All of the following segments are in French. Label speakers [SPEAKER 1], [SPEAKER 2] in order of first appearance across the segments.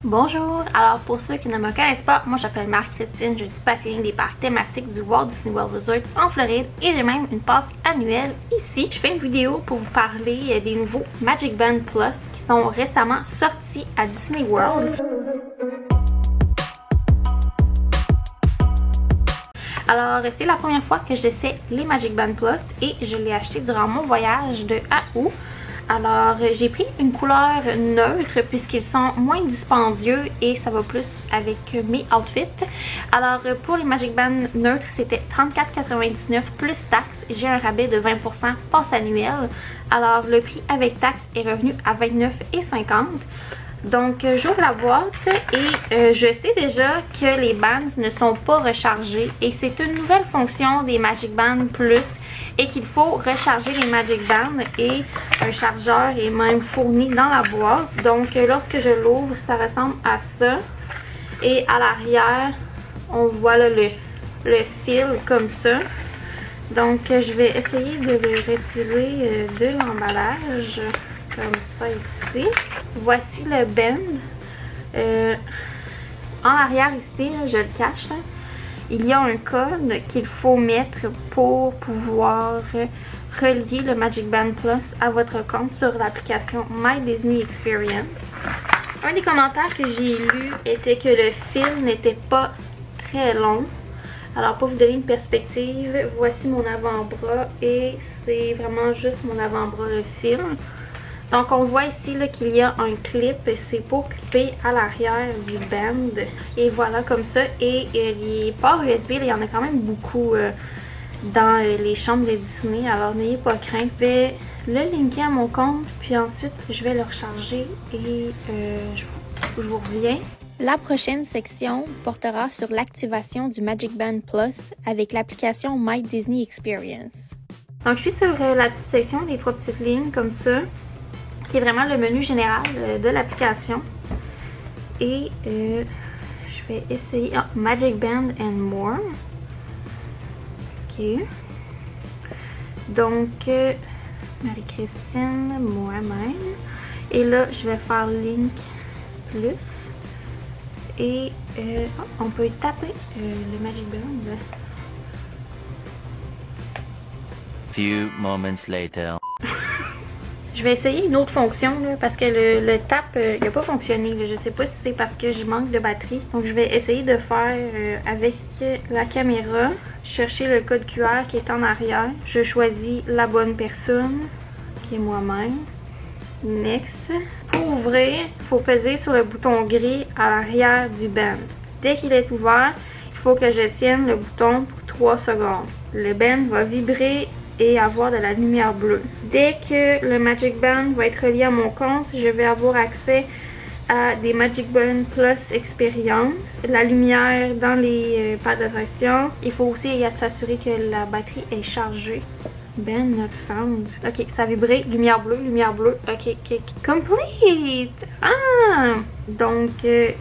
[SPEAKER 1] Bonjour! Alors pour ceux qui ne me connaissent pas, moi je m'appelle Marie-Christine, je suis passionnée des parcs thématiques du Walt Disney World Resort en Floride et j'ai même une passe annuelle ici. Je fais une vidéo pour vous parler des nouveaux Magic Band Plus qui sont récemment sortis à Disney World. Alors c'est la première fois que j'essaie les Magic Band Plus et je l'ai acheté durant mon voyage de août. Alors j'ai pris une couleur neutre puisqu'ils sont moins dispendieux et ça va plus avec mes outfits. Alors pour les Magic Band neutres c'était 34,99 plus taxes. J'ai un rabais de 20% passe annuelle. Alors le prix avec taxes est revenu à 29,50. Donc j'ouvre la boîte et je sais déjà que les bands ne sont pas rechargés et c'est une nouvelle fonction des Magic Band Plus et qu'il faut recharger les Magic Band et un chargeur est même fourni dans la boîte. Donc lorsque je l'ouvre, ça ressemble à ça et à l'arrière, on voit là, le fil comme ça. Donc je vais essayer de le retirer de l'emballage. Comme ça ici. Voici le band. En arrière ici, je le cache, il y a un code qu'il faut mettre pour pouvoir relier le Magic Band Plus à votre compte sur l'application My Disney Experience. Un des commentaires que j'ai lu était que le fil n'était pas très long. Alors pour vous donner une perspective, voici mon avant-bras et c'est vraiment juste mon avant-bras le fil. Donc on voit ici qu'il y a un clip, c'est pour clipper à l'arrière du band. Et voilà comme ça. Et les ports USB, il y en a quand même beaucoup dans les chambres de Disney. Alors n'ayez pas crainte. Je vais le linker à mon compte, puis ensuite je vais le recharger et je vous reviens.
[SPEAKER 2] La prochaine section portera sur l'activation du Magic Band Plus avec l'application My Disney Experience.
[SPEAKER 1] Donc je suis sur la petite section des 3 petites lignes comme ça, qui est vraiment le menu général de l'application. Et je vais essayer Magic Band and More. Ok. Donc, Marie-Christine, moi-même. Et là, je vais faire Link Plus. Et on peut taper le Magic Band.
[SPEAKER 3] Few moments later.
[SPEAKER 1] Je vais essayer une autre fonction là, parce que le tap il n'a pas fonctionné. Là. Je sais pas si c'est parce que je manque de batterie. Donc je vais essayer de faire avec la caméra. Chercher le code QR qui est en arrière. Je choisis la bonne personne, qui est moi-même. Next. Pour ouvrir, il faut peser sur le bouton gris à l'arrière du band. Dès qu'il est ouvert, il faut que je tienne le bouton pour 3 secondes. Le band va vibrer et avoir de la lumière bleue. Dès que le Magic Band va être relié à mon compte, je vais avoir accès à des Magic Band Plus Experience, la lumière dans les parcs d'attraction. Il faut aussi s'assurer que la batterie est chargée. Band not found. Ok, ça a vibré. Lumière bleue, lumière bleue. Ok, complete! Ah! Donc,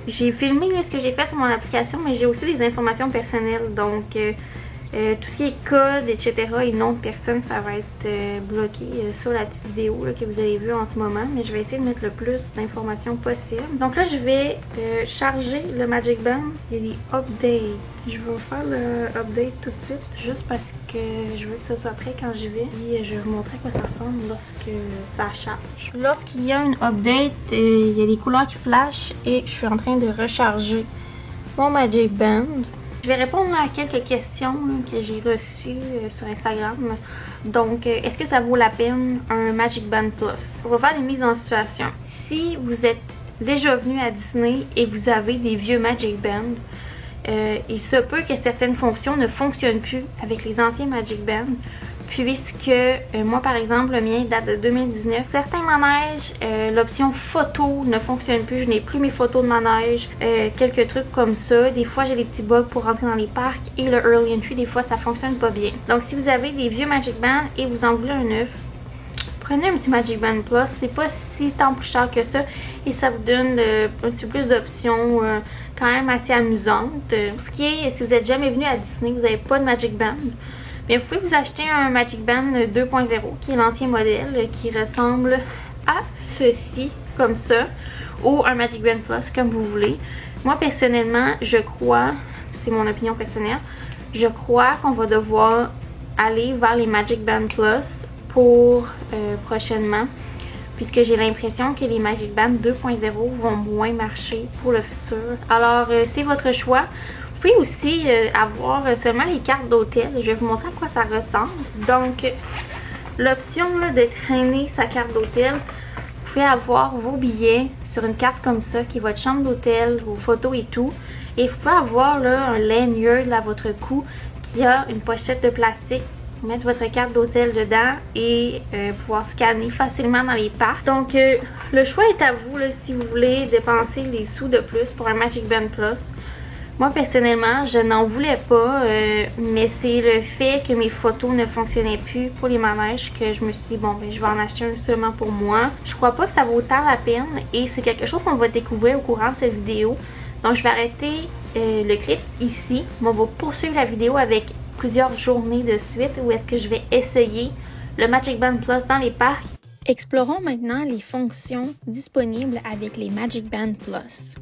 [SPEAKER 1] j'ai filmé ce que j'ai fait sur mon application, mais j'ai aussi des informations personnelles. Donc, tout ce qui est code, etc. et nom de personne, ça va être bloqué sur la petite vidéo là, que vous avez vue en ce moment. Mais je vais essayer de mettre le plus d'informations possible. Donc là, je vais charger le Magic Band. Il y a des updates. Je vais faire le update tout de suite, juste parce que je veux que ce soit prêt quand j'y vais. Et je vais vous montrer à quoi ça ressemble lorsque ça charge. Lorsqu'il y a une update, il y a des couleurs qui flashent et je suis en train de recharger mon Magic Band. Je vais répondre à quelques questions que j'ai reçues sur Instagram. Donc, est-ce que ça vaut la peine un Magic Band Plus? On va faire des mises en situation. Si vous êtes déjà venu à Disney et vous avez des vieux Magic Band, il se peut que certaines fonctions ne fonctionnent plus avec les anciens Magic Band. Puisque moi par exemple le mien date de 2019. Certains manèges, l'option photo ne fonctionne plus. Je n'ai plus mes photos de manège. Quelques trucs comme ça. Des fois j'ai des petits bugs pour rentrer dans les parcs. Et le Early Entry des fois ça fonctionne pas bien. Donc si vous avez des vieux Magic Band et vous en voulez un neuf, prenez un petit Magic Band Plus. C'est pas si tant plus cher que ça. Et ça vous donne un petit peu plus d'options quand même assez amusantes. Pour ce qui est, si vous n'êtes jamais venu à Disney, vous n'avez pas de Magic Band, bien, vous pouvez vous acheter un Magic Band 2.0 qui est l'ancien modèle qui ressemble à ceci, comme ça. ou un Magic Band Plus, comme vous voulez. Moi, personnellement, je crois, c'est mon opinion personnelle, je crois qu'on va devoir aller vers les Magic Band Plus pour prochainement, puisque j'ai l'impression que les Magic Band 2.0 vont moins marcher pour le futur. Alors, c'est votre choix. Vous pouvez aussi avoir seulement les cartes d'hôtel. Je vais vous montrer à quoi ça ressemble. Donc, l'option de traîner sa carte d'hôtel, vous pouvez avoir vos billets sur une carte comme ça, qui est votre chambre d'hôtel, vos photos et tout. Et vous pouvez avoir là, un lanyard à votre cou qui a une pochette de plastique. Mettre votre carte d'hôtel dedans et pouvoir scanner facilement dans les parcs. Donc, le choix est à vous là, si vous voulez dépenser les sous de plus pour un Magic Band Plus. Moi, personnellement, je n'en voulais pas, mais c'est le fait que mes photos ne fonctionnaient plus pour les manèges que je me suis dit, bon, ben, je vais en acheter un seulement pour moi. Je crois pas que ça vaut tant la peine et c'est quelque chose qu'on va découvrir au courant de cette vidéo. Donc, je vais arrêter le clip ici. On va poursuivre la vidéo avec plusieurs journées de suite où est-ce que je vais essayer le Magic Band Plus dans les parcs.
[SPEAKER 2] Explorons maintenant les fonctions disponibles avec les Magic Band Plus.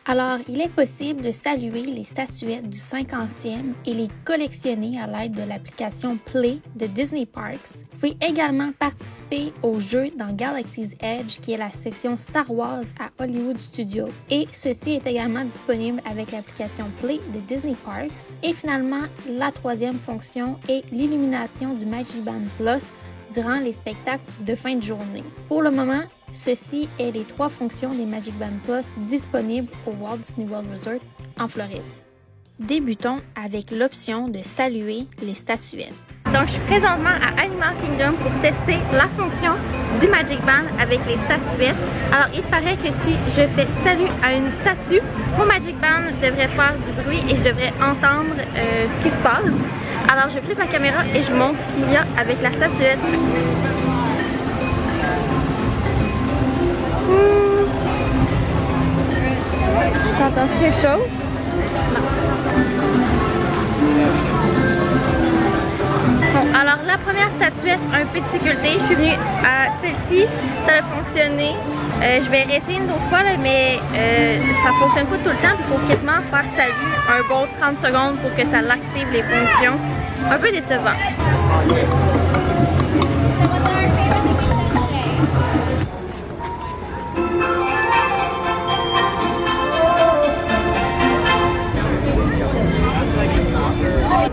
[SPEAKER 2] Alors, il est possible de saluer les statuettes du 50e et les collectionner à l'aide de l'application Play de Disney Parks. Vous pouvez également participer au jeu dans Galaxy's Edge, qui est la section Star Wars à Hollywood Studios. Et ceci est également disponible avec l'application Play de Disney Parks. Et finalement, la troisième fonction est l'illumination du Magic Band Plus durant les spectacles de fin de journée. Pour le moment, ceci est les trois fonctions des Magic Band Plus disponibles au Walt Disney World Resort en Floride. Débutons avec l'option de saluer les statuettes.
[SPEAKER 1] Donc, je suis présentement à Animal Kingdom pour tester la fonction du Magic Band avec les statuettes. Alors, il paraît que si je fais salut à une statue, mon Magic Band devrait faire du bruit et je devrais entendre ce qui se passe. Alors, je flippe la caméra et je vous montre ce qu'il y a avec la statuette. T'entends quelque chose? Non. Bon, alors la première statuette, un peu de difficulté. Je suis venue à celle-ci, ça a fonctionné. Je vais réessayer une autre fois, là, mais ça fonctionne pas tout le temps. Il faut quasiment faire salut un bon 30 secondes pour que ça l'active les fonctions. Un peu décevant.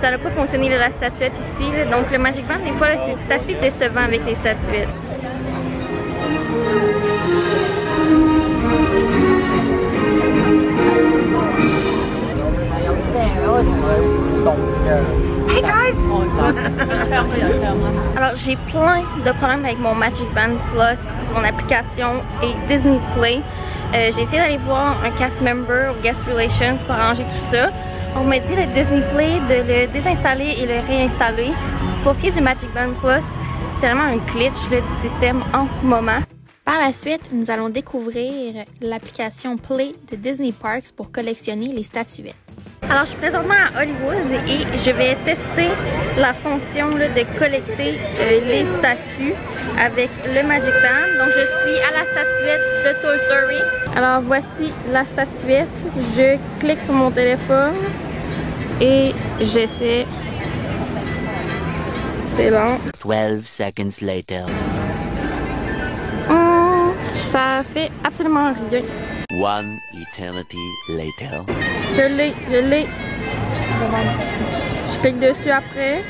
[SPEAKER 1] Ça n'a pas fonctionné la statuette ici, là. Donc le Magic Band, des fois, c'est assez décevant avec les statuettes. Hey guys! Alors j'ai plein de problèmes avec mon Magic Band Plus, mon application et Disney Play. J'ai essayé d'aller voir un cast member ou guest relations pour arranger tout ça. On m'a dit le Disney Play de le désinstaller et le réinstaller. Pour ce qui est du Magic Band Plus, c'est vraiment un glitch là, du système en ce moment.
[SPEAKER 2] Par la suite, nous allons découvrir l'application Play de Disney Parks pour collectionner les statuettes.
[SPEAKER 1] Alors, je suis présentement à Hollywood et je vais tester la fonction là, de collecter les statues avec le Magic Band. Donc, je suis à la statuette de Toy Story. Alors, voici la statuette. Je clique sur mon téléphone et j'essaie. C'est long.
[SPEAKER 3] 12 seconds later.
[SPEAKER 1] Ça fait absolument rien.
[SPEAKER 3] One eternity later.
[SPEAKER 1] Je l'ai. Je clique dessus après.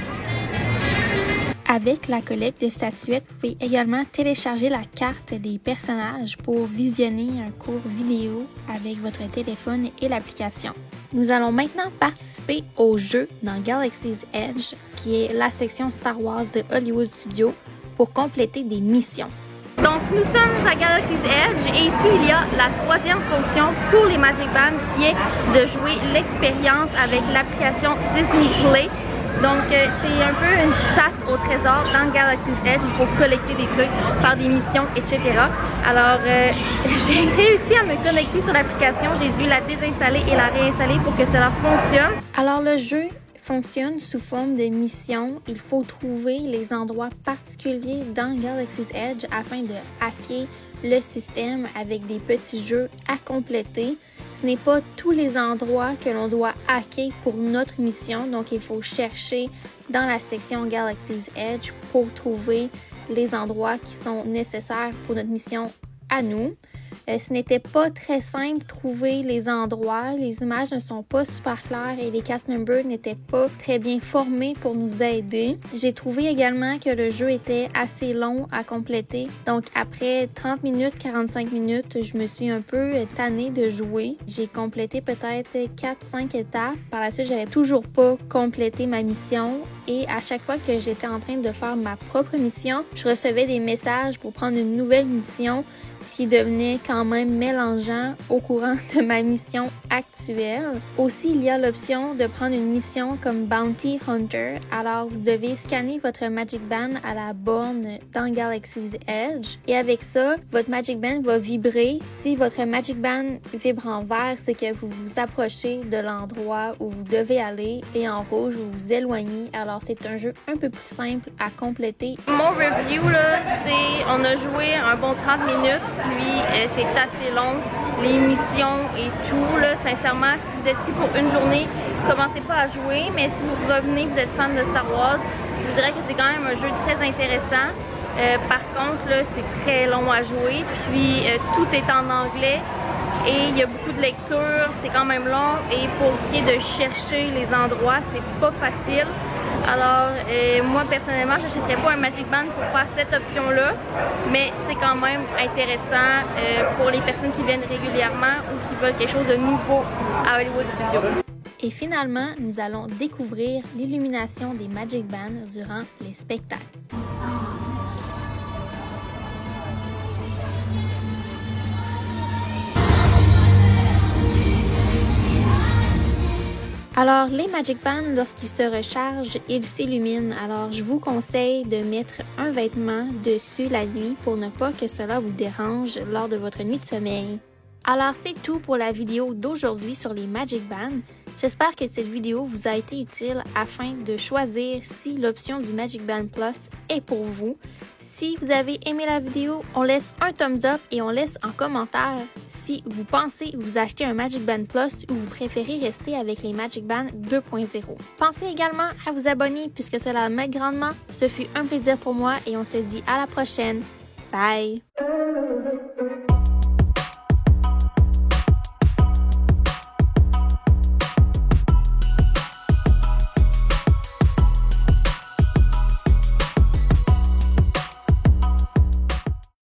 [SPEAKER 2] Avec la collecte de statuettes, vous pouvez également télécharger la carte des personnages pour visionner un court vidéo avec votre téléphone et l'application. Nous allons maintenant participer au jeu dans Galaxy's Edge, qui est la section Star Wars de Hollywood Studios, pour compléter des missions.
[SPEAKER 1] Donc nous sommes à Galaxy's Edge et ici il y a la troisième fonction pour les Magic Band qui est de jouer l'expérience avec l'application Disney Play. Donc c'est un peu une chasse au trésor dans Galaxy's Edge, il faut collecter des trucs, faire des missions, etc. Alors j'ai réussi à me connecter sur l'application, j'ai dû la désinstaller et la réinstaller pour que cela fonctionne.
[SPEAKER 2] Alors le jeu fonctionne sous forme de mission. Il faut trouver les endroits particuliers dans Galaxy's Edge afin de hacker le système avec des petits jeux à compléter. Ce n'est pas tous les endroits que l'on doit hacker pour notre mission, donc il faut chercher dans la section Galaxy's Edge pour trouver les endroits qui sont nécessaires pour notre mission à nous. Ce n'était pas très simple de trouver les endroits, les images ne sont pas super claires et les cast members n'étaient pas très bien formés pour nous aider. J'ai trouvé également que le jeu était assez long à compléter, donc après 30 minutes, 45 minutes, je me suis un peu tannée de jouer. J'ai complété peut-être 4-5 étapes. Par la suite, j'avais toujours pas complété ma mission et à chaque fois que j'étais en train de faire ma propre mission, je recevais des messages pour prendre une nouvelle mission, ce qui devenait quand même mélangeant au courant de ma mission actuelle. Aussi, il y a l'option de prendre une mission comme Bounty Hunter. Alors, vous devez scanner votre Magic Band à la borne dans Galaxy's Edge. Et avec ça, votre Magic Band va vibrer. Si votre Magic Band vibre en vert, c'est que vous vous approchez de l'endroit où vous devez aller. Et en rouge, vous vous éloignez. Alors, c'est un jeu un peu plus simple à compléter.
[SPEAKER 1] Mon review, là, c'est on a joué un bon 30 minutes. Puis c'est assez long, les missions et tout. Là, sincèrement, si vous êtes ici pour une journée, commencez pas à jouer, mais si vous revenez, vous êtes fan de Star Wars, je vous dirais que c'est quand même un jeu très intéressant. Par contre, là, c'est très long à jouer, puis tout est en anglais et il y a beaucoup de lecture, c'est quand même long. Et pour ce qui est de chercher les endroits, c'est pas facile. Alors, moi personnellement, je n'achèterais pas un Magic Band pour faire cette option-là, mais c'est quand même intéressant pour les personnes qui viennent régulièrement ou qui veulent quelque chose de nouveau à Hollywood Studios.
[SPEAKER 2] Et finalement, nous allons découvrir l'illumination des Magic Bands durant les spectacles. Alors, les Magic Bands, lorsqu'ils se rechargent, ils s'illuminent. Alors, je vous conseille de mettre un vêtement dessus la nuit pour ne pas que cela vous dérange lors de votre nuit de sommeil. Alors, c'est tout pour la vidéo d'aujourd'hui sur les Magic Bands. J'espère que cette vidéo vous a été utile afin de choisir si l'option du Magic Band Plus est pour vous. Si vous avez aimé la vidéo, on laisse un thumbs up et on laisse en commentaire si vous pensez vous acheter un Magic Band Plus ou vous préférez rester avec les Magic Band 2.0. Pensez également à vous abonner puisque cela m'aide grandement. Ce fut un plaisir pour moi et on se dit à la prochaine. Bye!